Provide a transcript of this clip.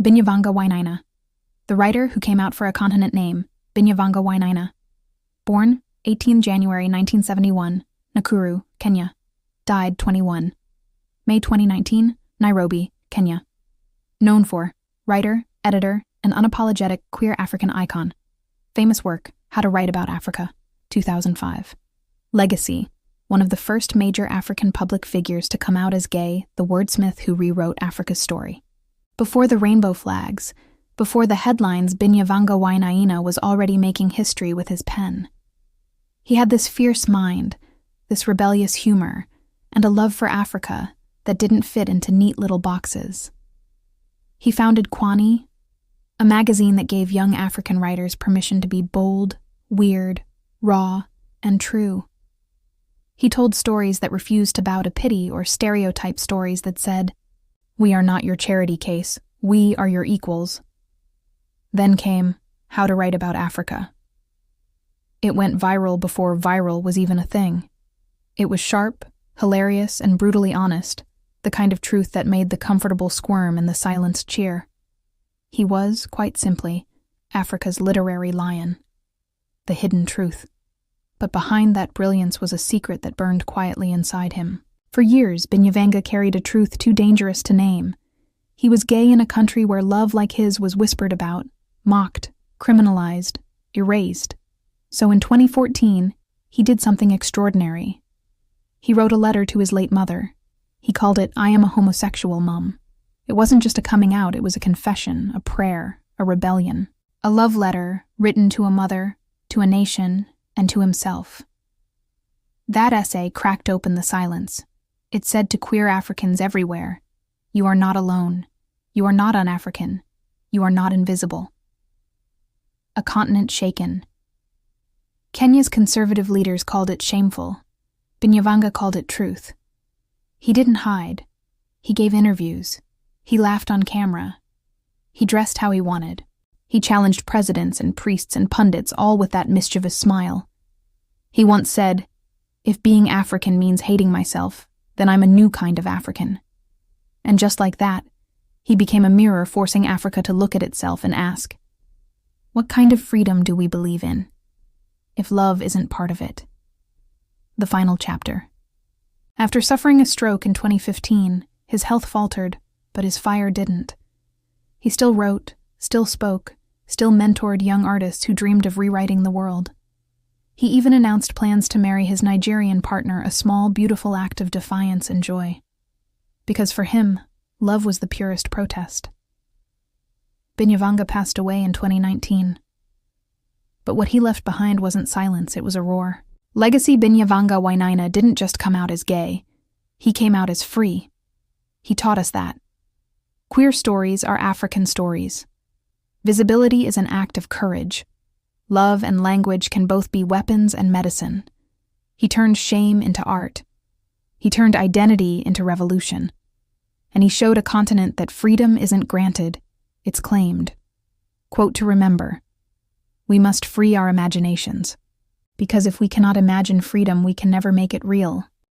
Binyavanga, the writer who came out for a continent name, Binyavanga. Born 18 January 1971, Nakuru, Kenya. Died 21 May 2019, Nairobi, Kenya. Known for writer, editor, and unapologetic queer African icon. Famous work, How to Write About Africa, 2005. Legacy, one of the first major African public figures to come out as gay, the wordsmith who rewrote Africa's story. Before the rainbow flags, before the headlines, Binyavanga was already making history with his pen. He had this fierce mind, this rebellious humor, and a love for Africa that didn't fit into neat little boxes. He founded Kwani, a magazine that gave young African writers permission to be bold, weird, raw, and true. He told stories that refused to bow to pity or stereotype stories that said, "We are not your charity case, we are your equals." Then came How to Write About Africa. It went viral before viral was even a thing. It was sharp, hilarious, and brutally honest, the kind of truth that made the comfortable squirm and the silenced cheer. He was, quite simply, Africa's literary lion. The hidden truth. But behind that brilliance was a secret that burned quietly inside him. For years, Binyavanga carried a truth too dangerous to name. He was gay in a country where love like his was whispered about, mocked, criminalized, erased. So in 2014, he did something extraordinary. He wrote a letter to his late mother. He called it, "I am a homosexual, Mum." It wasn't just a coming out, it was a confession, a prayer, a rebellion. A love letter written to a mother, to a nation, and to himself. That essay cracked open the silence. It said to queer Africans everywhere, "You are not alone. You are not un-African. You are not invisible." A continent shaken. Kenya's conservative leaders called it shameful. Binyavanga called it truth. He didn't hide. He gave interviews. He laughed on camera. He dressed how he wanted. He challenged presidents and priests and pundits, all with that mischievous smile. He once said, "If being African means hating myself, then I'm a new kind of African." And just like that, he became a mirror forcing Africa to look at itself and ask, what kind of freedom do we believe in, if love isn't part of it? The final chapter. After suffering a stroke in 2015, his health faltered, but his fire didn't. He still wrote, still spoke, still mentored young artists who dreamed of rewriting the world. He even announced plans to marry his Nigerian partner, a small, beautiful act of defiance and joy. Because for him, love was the purest protest. Binyavanga passed away in 2019. But what he left behind wasn't silence, it was a roar. Legacy Binyavanga didn't just come out as gay. He came out as free. He taught us that. Queer stories are African stories. Visibility is an act of courage. Love and language can both be weapons and medicine. He turned shame into art. He turned identity into revolution. And he showed a continent that freedom isn't granted, it's claimed. Quote to remember, "We must free our imaginations. Because if we cannot imagine freedom, we can never make it real."